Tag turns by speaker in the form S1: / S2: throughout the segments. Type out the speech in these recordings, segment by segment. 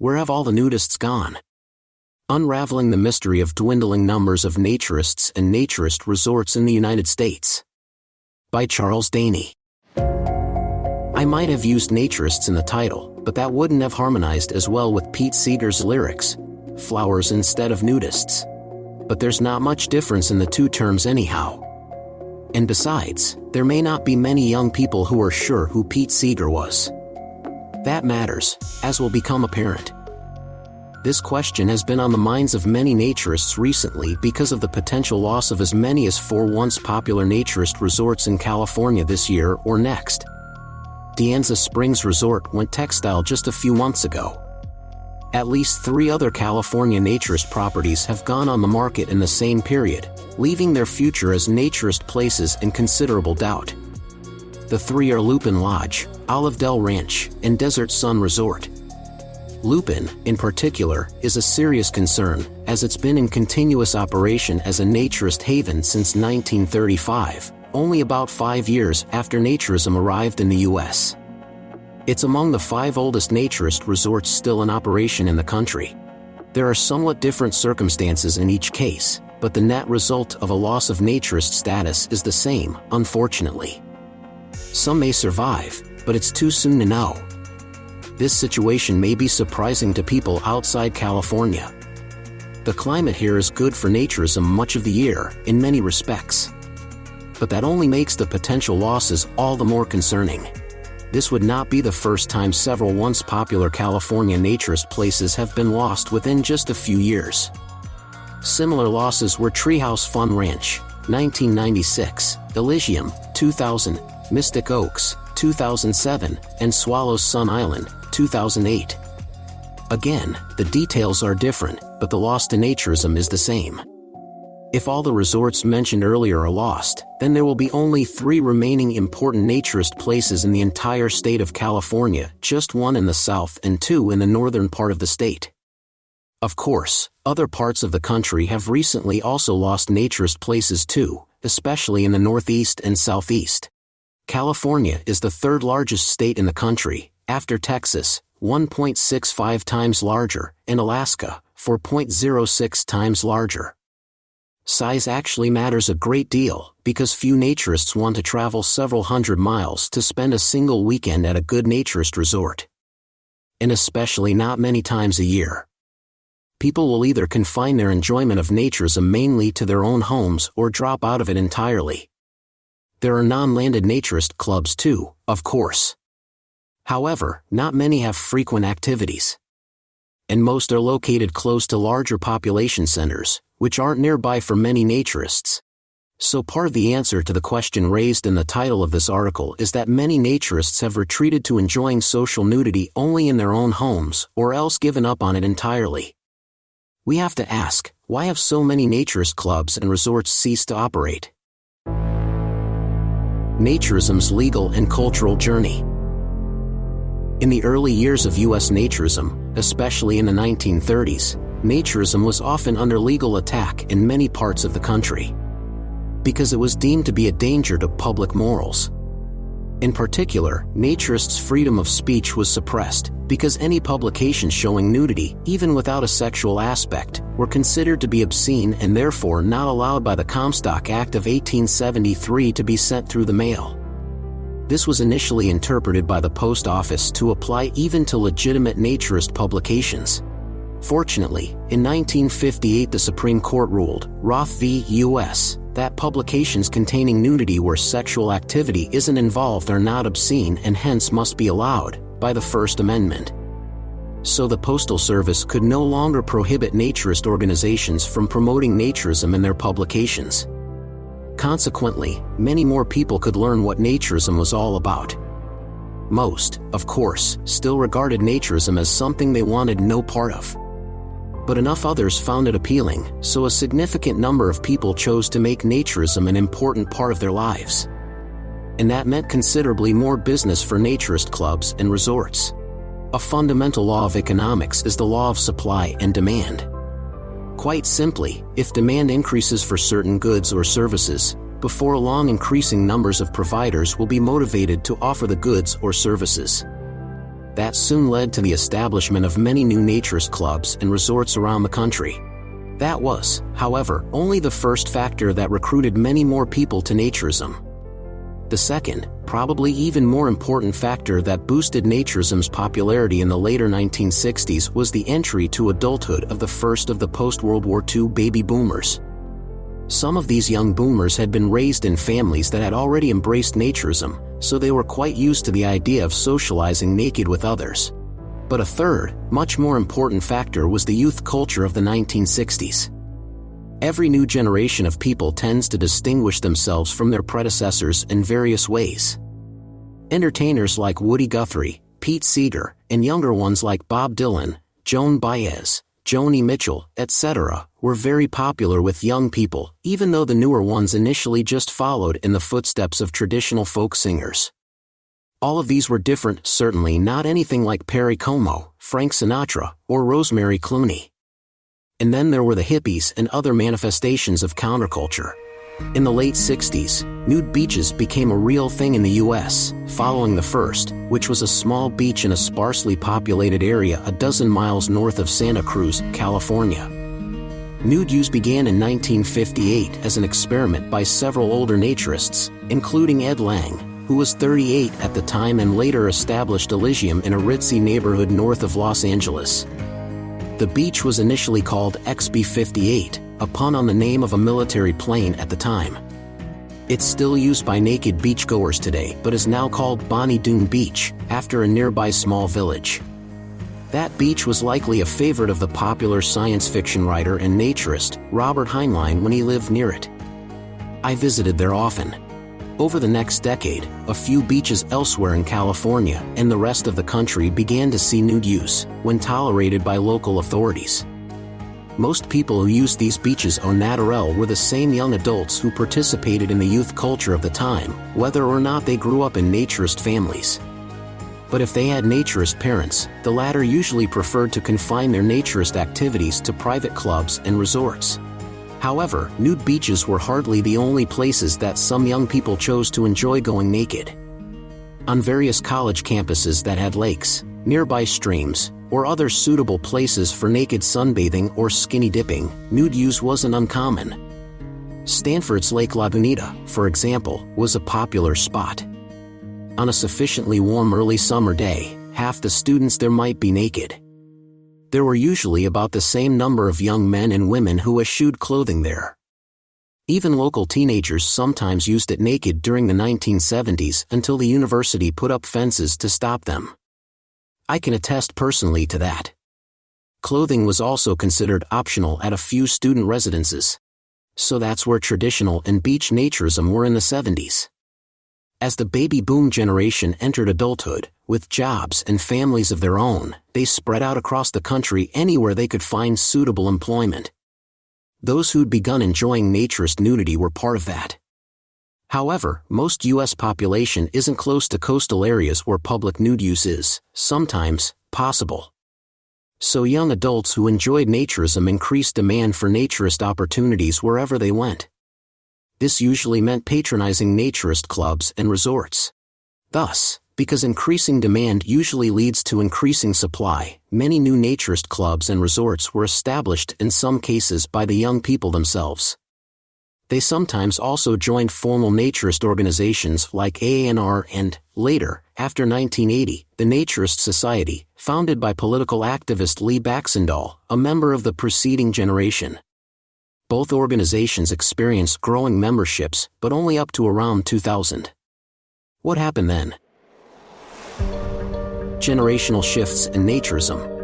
S1: Where have all the nudists gone? Unraveling the mystery of dwindling numbers of naturists and naturist resorts in the United States. By Charles Daney. I might have used naturists in the title, but that wouldn't have harmonized as well with Pete Seeger's lyrics, flowers instead of nudists. But there's not much difference in the two terms anyhow. And besides, there may not be many young people who are sure who Pete Seeger was. That matters, as will become apparent. This question has been on the minds of many naturists recently because of the potential loss of as many as 4 once popular naturist resorts in California this year or next. DeAnza Springs Resort went textile just a few months ago. At least 3 other California naturist properties have gone on the market in the same period, leaving their future as naturist places in considerable doubt. The 3 are Lupin Lodge, Dell Ranch, and Desert Sun Resort. Lupin, in particular, is a serious concern, as it's been in continuous operation as a naturist haven since 1935, only about 5 years after naturism arrived in the U.S. It's among the 5 oldest naturist resorts still in operation in the country. There are somewhat different circumstances in each case, but the net result of a loss of naturist status is the same, unfortunately. Some may survive, but it's too soon to know. This situation may be surprising to people outside California. The climate here is good for naturism much of the year, in many respects. But that only makes the potential losses all the more concerning. This would not be the first time several once popular California naturist places have been lost within just a few years. Similar losses were Treehouse Fun Ranch, 1996, Elysium, 2000, Mystic Oaks, 2007, and Swallows Sun Island, 2008. Again, the details are different, but the loss to naturism is the same. If all the resorts mentioned earlier are lost, then there will be only 3 remaining important naturist places in the entire state of California, just 1 in the south and 2 in the northern part of the state. Of course, other parts of the country have recently also lost naturist places too, especially in the northeast and southeast. California is the 3rd largest state in the country, after Texas, 1.65 times larger, and Alaska, 4.06 times larger. Size actually matters a great deal, because few naturists want to travel several hundred miles to spend a single weekend at a good naturist resort. And especially not many times a year. People will either confine their enjoyment of naturism mainly to their own homes or drop out of it entirely. There are non-landed naturist clubs too, of course. However, not many have frequent activities. And most are located close to larger population centers, which aren't nearby for many naturists. So part of the answer to the question raised in the title of this article is that many naturists have retreated to enjoying social nudity only in their own homes, or else given up on it entirely. We have to ask, why have so many naturist clubs and resorts ceased to operate? Naturism's legal and cultural journey. In the early years of U.S. naturism, especially in the 1930s, naturism was often under legal attack in many parts of the country. Because it was deemed to be a danger to public morals. In particular, naturists' freedom of speech was suppressed, because any publications showing nudity, even without a sexual aspect, were considered to be obscene and therefore not allowed by the Comstock Act of 1873 to be sent through the mail. This was initially interpreted by the post office to apply even to legitimate naturist publications. Fortunately, in 1958 the Supreme Court ruled, Roth v. U.S., that publications containing nudity where sexual activity isn't involved are not obscene and hence must be allowed, by the First Amendment. So the Postal Service could no longer prohibit naturist organizations from promoting naturism in their publications. Consequently, many more people could learn what naturism was all about. Most, of course, still regarded naturism as something they wanted no part of. But enough others found it appealing, so a significant number of people chose to make naturism an important part of their lives. And that meant considerably more business for naturist clubs and resorts. A fundamental law of economics is the law of supply and demand. Quite simply, if demand increases for certain goods or services, before long increasing numbers of providers will be motivated to offer the goods or services. That soon led to the establishment of many new naturist clubs and resorts around the country. That was, however, only the first factor that recruited many more people to naturism. The second, probably even more important factor that boosted naturism's popularity in the later 1960s was the entry to adulthood of the first of the post-World War II baby boomers. Some of these young boomers had been raised in families that had already embraced naturism, so they were quite used to the idea of socializing naked with others. But a third, much more important factor was the youth culture of the 1960s. Every new generation of people tends to distinguish themselves from their predecessors in various ways. Entertainers like Woody Guthrie, Pete Seeger, and younger ones like Bob Dylan, Joan Baez, Joni Mitchell, etc., were very popular with young people, even though the newer ones initially just followed in the footsteps of traditional folk singers. All of these were different, certainly not anything like Perry Como, Frank Sinatra, or Rosemary Clooney. And then there were the hippies and other manifestations of counterculture. In the late 60s, nude beaches became a real thing in the US, following the first, which was a small beach in a sparsely populated area a dozen miles north of Santa Cruz, California. Nude use began in 1958 as an experiment by several older naturists, including Ed Lang, who was 38 at the time and later established Elysium in a ritzy neighborhood north of Los Angeles. The beach was initially called XB-58, a pun on the name of a military plane at the time. It's still used by naked beachgoers today but is now called Bonnie Doon Beach, after a nearby small village. That beach was likely a favorite of the popular science fiction writer and naturist, Robert Heinlein, when he lived near it. I visited there often. Over the next decade, a few beaches elsewhere in California and the rest of the country began to see nude use, when tolerated by local authorities. Most people who used these beaches au naturel were the same young adults who participated in the youth culture of the time, whether or not they grew up in naturist families. But if they had naturist parents, the latter usually preferred to confine their naturist activities to private clubs and resorts. However, nude beaches were hardly the only places that some young people chose to enjoy going naked. On various college campuses that had lakes, nearby streams, or other suitable places for naked sunbathing or skinny dipping, nude use wasn't uncommon. Stanford's Lake La Bonita, for example, was a popular spot. On a sufficiently warm early summer day, half the students there might be naked. There were usually about the same number of young men and women who eschewed clothing there. Even local teenagers sometimes used it naked during the 1970s until the university put up fences to stop them. I can attest personally to that. Clothing was also considered optional at a few student residences. So that's where traditional and beach naturism were in the 70s. As the baby boom generation entered adulthood, with jobs and families of their own, they spread out across the country anywhere they could find suitable employment. Those who'd begun enjoying naturist nudity were part of that. However, most U.S. population isn't close to coastal areas where public nude use is, sometimes, possible. So young adults who enjoyed naturism increased demand for naturist opportunities wherever they went. This usually meant patronizing naturist clubs and resorts. Thus, because increasing demand usually leads to increasing supply, many new naturist clubs and resorts were established in some cases by the young people themselves. They sometimes also joined formal naturist organizations like AANR and, later, after 1980, the Naturist Society, founded by political activist Lee Baxendall, a member of the preceding generation. Both organizations experienced growing memberships, but only up to around 2000. What happened then? Generational shifts in naturism.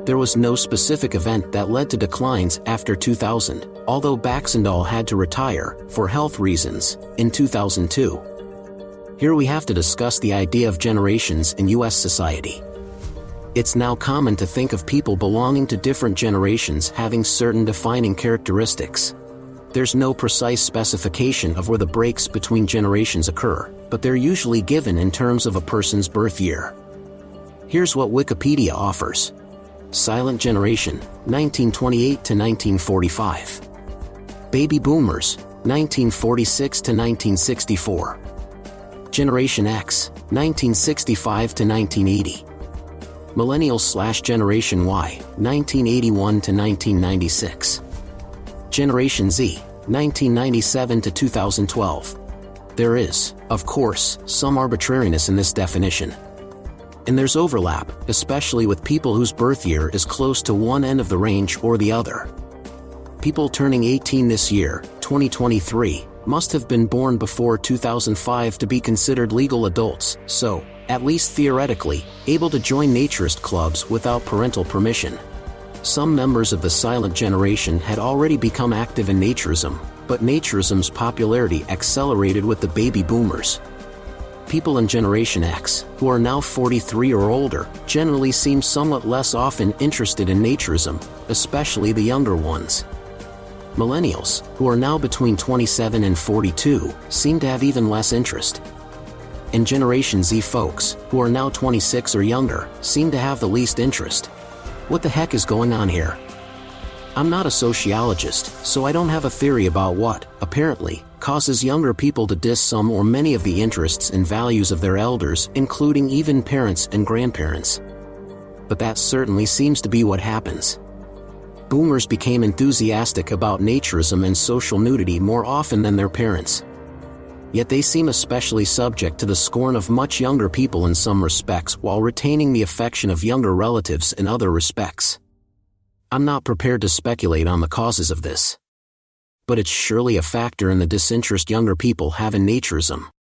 S1: There was no specific event that led to declines after 2000, although Baxendall had to retire, for health reasons, in 2002. Here we have to discuss the idea of generations in U.S. society. It's now common to think of people belonging to different generations having certain defining characteristics. There's no precise specification of where the breaks between generations occur, but they're usually given in terms of a person's birth year. Here's what Wikipedia offers. Silent generation, 1928 to 1945. Baby boomers, 1946 to 1964. Generation X, 1965 to 1980. Millennials/Generation Y, 1981 to 1996. Generation Z, 1997 to 2012. There is, of course, some arbitrariness in this definition. And there's overlap, especially with people whose birth year is close to one end of the range or the other. People turning 18 this year, 2023, must have been born before 2005 to be considered legal adults, so, at least theoretically, able to join naturist clubs without parental permission. Some members of the silent generation had already become active in naturism, but naturism's popularity accelerated with the baby boomers. People in Generation X, who are now 43 or older, generally seem somewhat less often interested in naturism, especially the younger ones. Millennials, who are now between 27 and 42, seem to have even less interest. And Generation Z folks, who are now 26 or younger, seem to have the least interest. What the heck is going on here? I'm not a sociologist, so I don't have a theory about what, apparently, causes younger people to diss some or many of the interests and values of their elders, including even parents and grandparents. But that certainly seems to be what happens. Boomers became enthusiastic about naturism and social nudity more often than their parents. Yet they seem especially subject to the scorn of much younger people in some respects while retaining the affection of younger relatives in other respects. I'm not prepared to speculate on the causes of this. But it's surely a factor in the disinterest younger people have in naturism.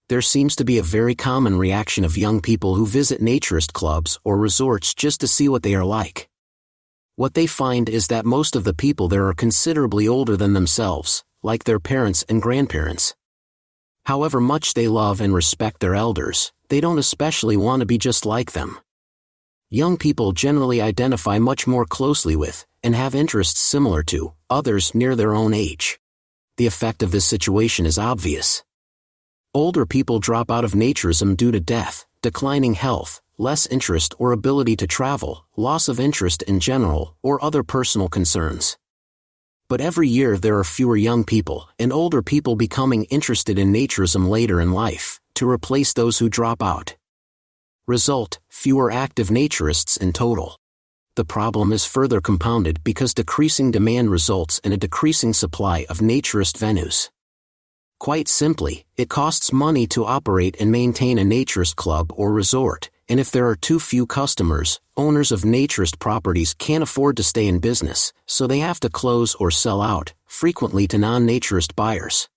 S1: There seems to be a very common reaction of young people who visit naturist clubs or resorts just to see what they are like. What they find is that most of the people there are considerably older than themselves, like their parents and grandparents. However much they love and respect their elders, they don't especially want to be just like them. Young people generally identify much more closely with, and have interests similar to, others near their own age. The effect of this situation is obvious. Older people drop out of naturism due to death, declining health, less interest or ability to travel, loss of interest in general, or other personal concerns. But every year there are fewer young people and older people becoming interested in naturism later in life, to replace those who drop out. Result, fewer active naturists in total. The problem is further compounded because decreasing demand results in a decreasing supply of naturist venues. Quite simply, it costs money to operate and maintain a naturist club or resort, and if there are too few customers, owners of naturist properties can't afford to stay in business, so they have to close or sell out, frequently to non-naturist buyers.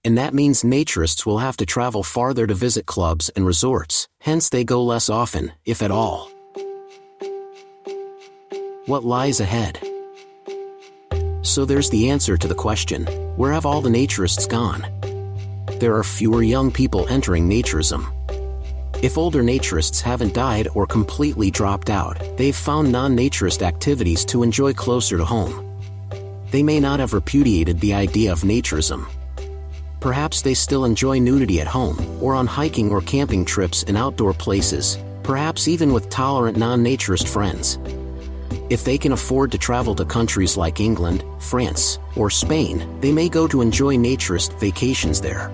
S1: And that means naturists will have to travel farther to visit clubs and resorts, hence they go less often, if at all. What lies ahead? So there's the answer to the question, where have all the naturists gone? There are fewer young people entering naturism. If older naturists haven't died or completely dropped out, they've found non-naturist activities to enjoy closer to home. They may not have repudiated the idea of naturism. Perhaps they still enjoy nudity at home, or on hiking or camping trips in outdoor places, perhaps even with tolerant non-naturist friends. If they can afford to travel to countries like England, France, or Spain, they may go to enjoy naturist vacations there.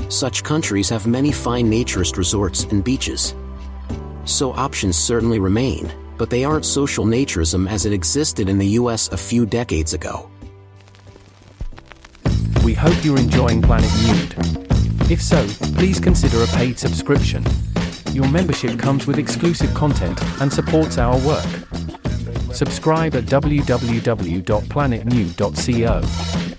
S1: Such countries have many fine naturist resorts and beaches. So options certainly remain, but they aren't social naturism as it existed in the US a few decades ago.
S2: We hope you're enjoying Planet Nude. If so, please consider a paid subscription. Your membership comes with exclusive content and supports our work. Subscribe at www.planetnude.co.